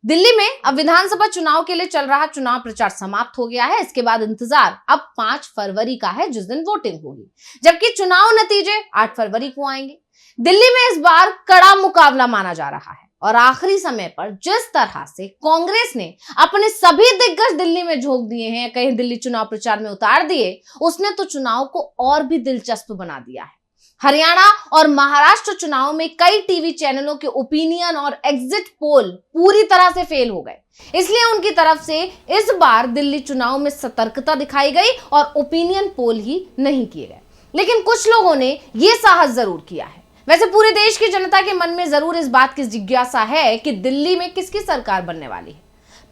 दिल्ली में अब विधानसभा चुनाव के लिए चल रहा चुनाव प्रचार समाप्त हो गया है। इसके बाद इंतजार अब 5 फरवरी का है, जिस दिन वोटिंग होगी, जबकि चुनाव नतीजे 8 फरवरी को आएंगे। दिल्ली में इस बार कड़ा मुकाबला माना जा रहा है और आखिरी समय पर जिस तरह से कांग्रेस ने अपने सभी दिग्गज दिल्ली में झोंक दिए हैं, कहीं दिल्ली चुनाव प्रचार में उतार दिए, उसने तो चुनाव को और भी दिलचस्प बना दिया है। हरियाणा और महाराष्ट्र चुनाव में कई टीवी चैनलों के ओपिनियन और एग्जिट पोल पूरी तरह से फेल हो गए, इसलिए उनकी तरफ से इस बार दिल्ली चुनाव में सतर्कता दिखाई गई और ओपिनियन पोल ही नहीं किए गए। लेकिन कुछ लोगों ने यह साहस जरूर किया है। वैसे पूरे देश की जनता के मन में जरूर इस बात की जिज्ञासा है कि दिल्ली में किसकी सरकार बनने वाली है।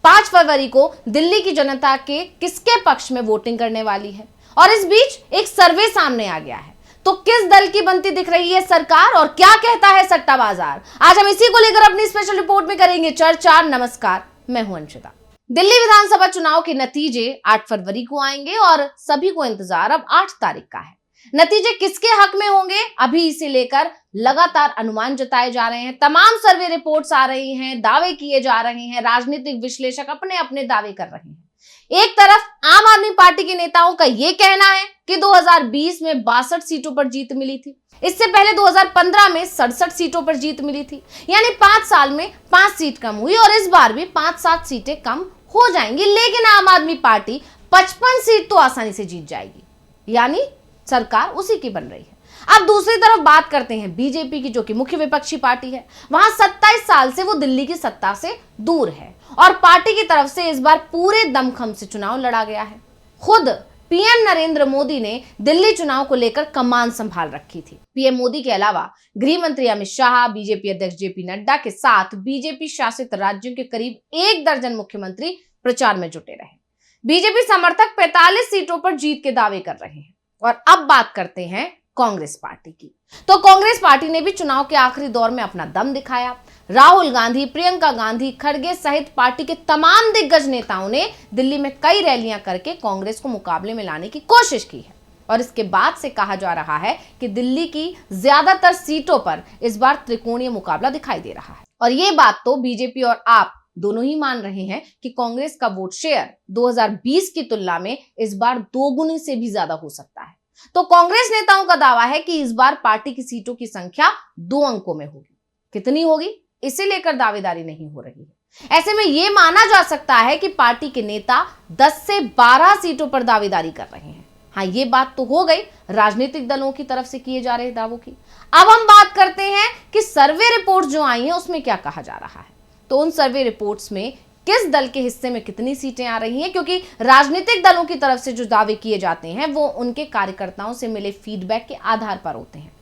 5 फरवरी को दिल्ली की जनता के किसके पक्ष में वोटिंग करने वाली है, और इस बीच एक सर्वे सामने आ गया है। तो किस दल की बनती दिख रही है सरकार और क्या कहता है सट्टा बाजार, आज हम इसी को लेकर अपनी स्पेशल रिपोर्ट में करेंगे चर्चा। नमस्कार, मैं हूं अंशिता। दिल्ली विधानसभा चुनाव के नतीजे 8 फरवरी को आएंगे और सभी को इंतजार अब 8 तारीख का है। नतीजे किसके हक में होंगे, अभी इसे लेकर लगातार अनुमान जताए जा रहे हैं। तमाम सर्वे रिपोर्ट्स आ रही हैं, दावे किए जा रहे हैं, राजनीतिक विश्लेषक अपने अपने दावे कर रहे हैं। एक तरफ आम आदमी पार्टी के नेताओं का यह कहना है कि 2020 में 62 सीटों पर जीत मिली थी, इससे पहले 2015 में 67 सीटों पर जीत मिली थी, यानी 5 साल में 5 सीट कम हुई और इस बार भी 5-7 सीटें कम हो जाएंगी। लेकिन आम आदमी पार्टी 55 सीट तो आसानी से जीत जाएगी, यानी सरकार उसी की बन रही है। अब दूसरी तरफ बात करते हैं बीजेपी की, जो कि मुख्य विपक्षी पार्टी है। वहां 27 साल से वो दिल्ली की सत्ता से दूर है और पार्टी की तरफ से इस बार पूरे दमखम से चुनाव लड़ा गया है। खुद पीएम नरेंद्र मोदी ने दिल्ली चुनाव को लेकर कमान संभाल रखी थी। पीएम मोदी के अलावा गृह मंत्री अमित शाह, बीजेपी अध्यक्ष जेपी नड्डा के साथ बीजेपी शासित राज्यों के करीब 1 दर्जन मुख्यमंत्री प्रचार में जुटे रहे। बीजेपी समर्थक 45 सीटों पर जीत के दावे कर रहे हैं। और अब बात करते हैं कांग्रेस पार्टी की। तो कांग्रेस पार्टी ने भी चुनाव के आखिरी दौर में अपना दम दिखाया। राहुल गांधी, प्रियंका गांधी, खड़गे सहित पार्टी के तमाम दिग्गज नेताओं ने दिल्ली में कई रैलियां करके कांग्रेस को मुकाबले में लाने की कोशिश की है। और इसके बाद से कहा जा रहा है कि दिल्ली की ज्यादातर सीटों पर इस बार त्रिकोणीय मुकाबला दिखाई दे रहा है। और ये बात तो बीजेपी और आप दोनों ही मान रहे हैं कि कांग्रेस का वोट शेयर 2020 की तुलना में इस बार 2 गुने से भी ज्यादा हो सकता है। तो कांग्रेस नेताओं का दावा है कि इस बार पार्टी की सीटों की संख्या 2 अंकों में होगी। कितनी होगी, इसे लेकर दावेदारी नहीं हो रही है। ऐसे में यह माना जा सकता है कि पार्टी के नेता 10 से 12 सीटों पर दावेदारी कर रहे हैं। हाँ, ये बात तो हो गई राजनीतिक दलों की तरफ से किए जा रहे दावों की। अब हम बात करते हैं कि सर्वे रिपोर्ट जो आई है उसमें क्या कहा जा रहा है। तो उन सर्वे रिपोर्ट्स में किस दल के हिस्से में कितनी सीटें आ रही हैं, क्योंकि राजनीतिक दलों की तरफ से जो दावे किए जाते हैं वो उनके कार्यकर्ताओं से मिले फीडबैक के आधार पर होते हैं।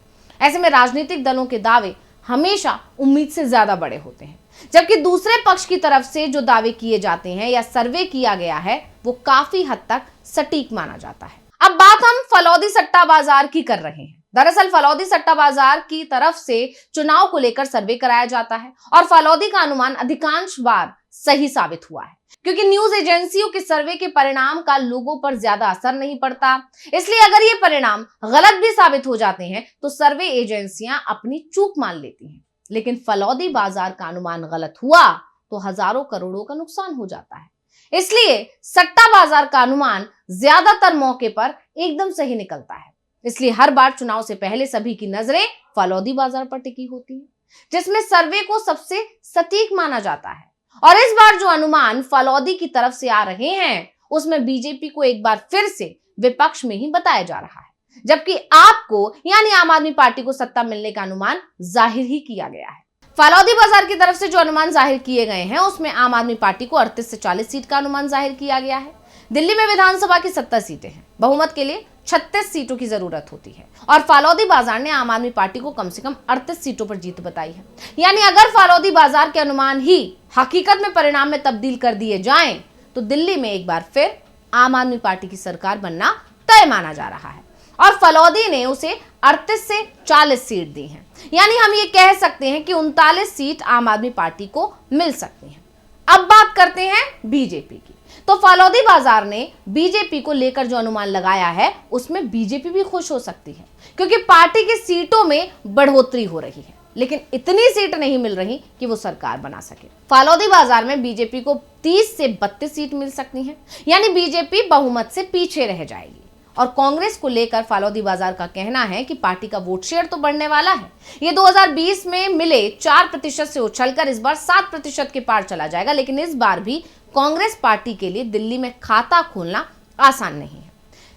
ऐसे में राजनीतिक दलों के दावे हमेशा उम्मीद से ज्यादा बड़े होते हैं, जबकि दूसरे पक्ष की तरफ से जो दावे किए जाते हैं या सर्वे किया गया है वो काफी हद तक सटीक माना जाता है। अब बात हम फलौदी सट्टा बाजार की कर रहे हैं। दरअसल फलौदी सट्टा बाजार की तरफ से चुनाव को लेकर सर्वे कराया जाता है और फलौदी का अनुमान अधिकांश बार सही साबित हुआ है, क्योंकि न्यूज एजेंसियों के सर्वे के परिणाम का लोगों पर ज्यादा असर नहीं पड़ता। इसलिए अगर ये परिणाम गलत भी साबित हो जाते हैं तो सर्वे एजेंसियां अपनी चूक मान लेती हैं। लेकिन फलौदी बाजार का अनुमान गलत हुआ तो हजारों करोड़ों का नुकसान हो जाता है। इसलिए सट्टा बाजार का अनुमान ज्यादातर मौके पर एकदम सही निकलता है। इसलिए हर बार चुनाव से पहले सभी की नजरें फलौदी बाजार पर टिकी होती है, जिसमें सर्वे को सबसे सटीक माना जाता है। और इस बार जो अनुमान फलौदी की तरफ से आ रहे हैं उसमें बीजेपी को एक बार फिर से विपक्ष में ही बताया जा रहा है, जबकि आपको यानी आम आदमी पार्टी को सत्ता मिलने का अनुमान जाहिर ही किया गया है। फलौदी बाजार की तरफ से जो अनुमान जाहिर किए गए हैं उसमें आम आदमी पार्टी को 38 से 40 सीट का अनुमान जाहिर किया गया है। दिल्ली में विधानसभा की 70 सीटें हैं, बहुमत के लिए 36 सीटों की जरूरत होती है और फलौदी बाजार ने आम आदमी पार्टी को कम से कम 38 सीटों पर जीत बताई है। यानी अगर फलौदी बाजार के अनुमान ही हकीकत में परिणाम में तब्दील कर दिए जाएं तो दिल्ली में एक बार फिर आम आदमी पार्टी की सरकार बनना तय माना जा रहा है और फलौदी ने उसे 38 से 40 सीट दी हैं। यानी हम ये कह सकते हैं कि 39 सीट आम आदमी पार्टी को मिल सकती हैं। अब बात करते हैं बीजेपी की। तो फलौदी बाजार ने बीजेपी को लेकर जो अनुमान लगाया है उसमें बीजेपी भी खुश हो सकती है, क्योंकि पार्टी की सीटों में बढ़ोतरी हो रही है। लेकिन इतनी सीट नहीं मिल रही कि वो सरकार बना सके। फालौदी बाजार में बीजेपी को 30 से 32 सीट मिल सकती हैं, यानी बीजेपी बहुमत से पीछे रह जाएगी। और कांग्रेस को लेकर फालौदी बाजार का कहना है कि पार्टी का वोट शेयर तो बढ़ने वाला है। ये 2020 में मिले 4% से उछलकर इस बार 7% के पार चला जाएगा, लेकिन इस बार भी कांग्रेस पार्टी के लिए दिल्ली में खाता खोलना आसान नहीं है।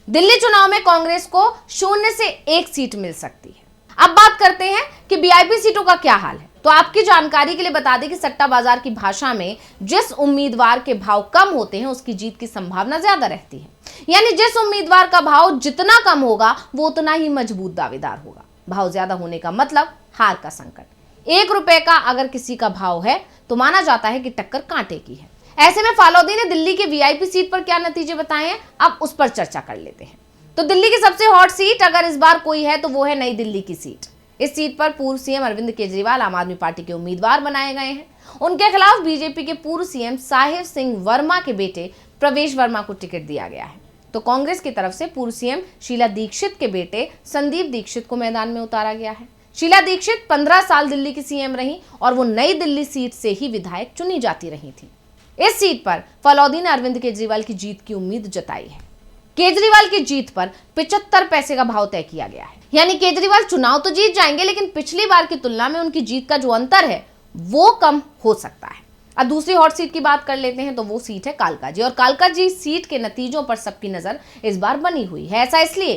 दिल्ली चुनाव में कांग्रेस को 0 से 1 सीट मिल सकती है। अब बात करते हैं कि वीआईपी सीटों का क्या हाल है। तो आपकी जानकारी के लिए बता दें कि सट्टा बाजार की भाषा में जिस उम्मीदवार के भाव कम होते हैं उसकी जीत की संभावना ज्यादा रहती है। यानी जिस उम्मीदवार का भाव जितना कम होगा वो उतना ही मजबूत दावेदार होगा। भाव ज्यादा होने का मतलब हार का संकट। 1 रुपए का अगर किसी का भाव है तो माना जाता है कि टक्कर कांटे की है। ऐसे में फालौदी ने दिल्ली के वीआईपी सीट पर क्या नतीजे बताए हैं, अब उस पर चर्चा कर लेते हैं। तो दिल्ली की सबसे हॉट सीट अगर इस बार कोई है तो वो है नई दिल्ली की सीट। इस सीट पर पूर्व सीएम अरविंद केजरीवाल आम आदमी पार्टी के उम्मीदवार बनाए गए हैं। उनके खिलाफ बीजेपी के पूर्व सीएम साहिब सिंह वर्मा के बेटे प्रवेश वर्मा को टिकट दिया गया है। तो कांग्रेस की तरफ से पूर्व सीएम शीला दीक्षित के बेटे संदीप दीक्षित को मैदान में उतारा गया है। शीला दीक्षित 15 साल दिल्ली की सीएम रही और वो नई दिल्ली सीट से ही विधायक चुनी जाती रही थी। इस सीट पर फालौदी ने अरविंद केजरीवाल की जीत की उम्मीद जताई है। केजरीवाल की जीत पर 75 पैसे का भाव तय किया गया है। यानी केजरीवाल चुनाव तो जीत जाएंगे, लेकिन पिछली बार की तुलना में उनकी जीत का जो अंतर है वो कम हो सकता है। अब दूसरी हॉट सीट की बात कर लेते हैं, तो वो सीट है कालकाजी। और कालकाजी सीट के नतीजों पर सबकी नजर इस बार बनी हुई है। ऐसा इसलिए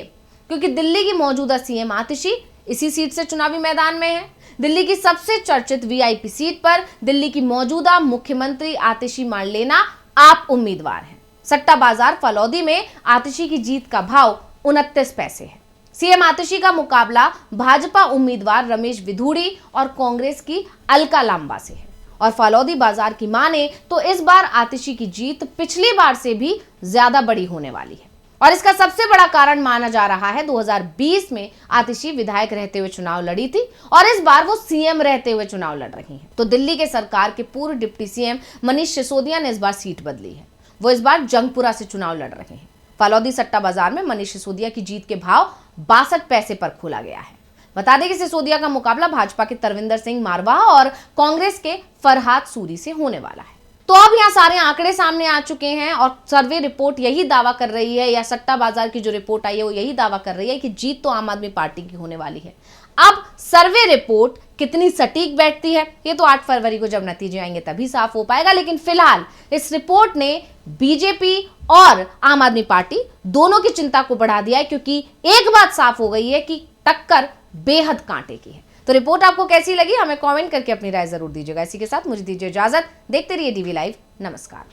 क्योंकि दिल्ली की मौजूदा सीएम आतिशी इसी सीट से चुनावी मैदान में है। दिल्ली की सबसे चर्चित वीआईपी सीट पर दिल्ली की मौजूदा मुख्यमंत्री आतिशी मार्लेना आप उम्मीदवार हैं। सट्टा बाजार फालौदी में आतिशी की जीत का भाव 29 पैसे है। सीएम आतिशी का मुकाबला भाजपा उम्मीदवार रमेश विधूड़ी और कांग्रेस की अलका लांबा से है। और फालौदी बाजार की माने तो इस बार आतिशी की जीत पिछली बार से भी ज्यादा बड़ी होने वाली है। और इसका सबसे बड़ा कारण माना जा रहा है 2020 में आतिशी विधायक रहते हुए चुनाव लड़ी थी और इस बार वो सीएम रहते हुए चुनाव लड़ रही हैं। तो दिल्ली के सरकार के पूर्व डिप्टी सीएम मनीष सिसोदिया ने इस बार सीट बदली है। वो इस बार जंगपुरा से चुनाव लड़ रहे हैं। फालौदी सट्टा बाजार में मनीष सिसोदिया की जीत के भाव 62 पैसे पर खोला गया है। बता दें कि सिसोदिया का मुकाबला भाजपा के तरविंदर सिंह मारवाह और कांग्रेस के फरहाद सूरी से होने वाला है। तो अब यहाँ सारे आंकड़े सामने आ चुके हैं और सर्वे रिपोर्ट यही दावा कर रही है, या सट्टा बाजार की जो रिपोर्ट आई है वो यही दावा कर रही है कि जीत तो आम आदमी पार्टी की होने वाली है। अब सर्वे रिपोर्ट कितनी सटीक बैठती है ये तो 8 फरवरी को जब नतीजे आएंगे तभी साफ हो पाएगा। लेकिन फिलहाल इस रिपोर्ट ने बीजेपी और आम आदमी पार्टी दोनों की चिंता को बढ़ा दिया है, क्योंकि एक बात साफ हो गई है कि टक्कर बेहद कांटे की है। तो रिपोर्ट आपको कैसी लगी हमें कमेंट करके अपनी राय जरूर दीजिएगा। इसी के साथ मुझे दीजिए इजाजत। देखते रहिए डीवी लाइव। नमस्कार।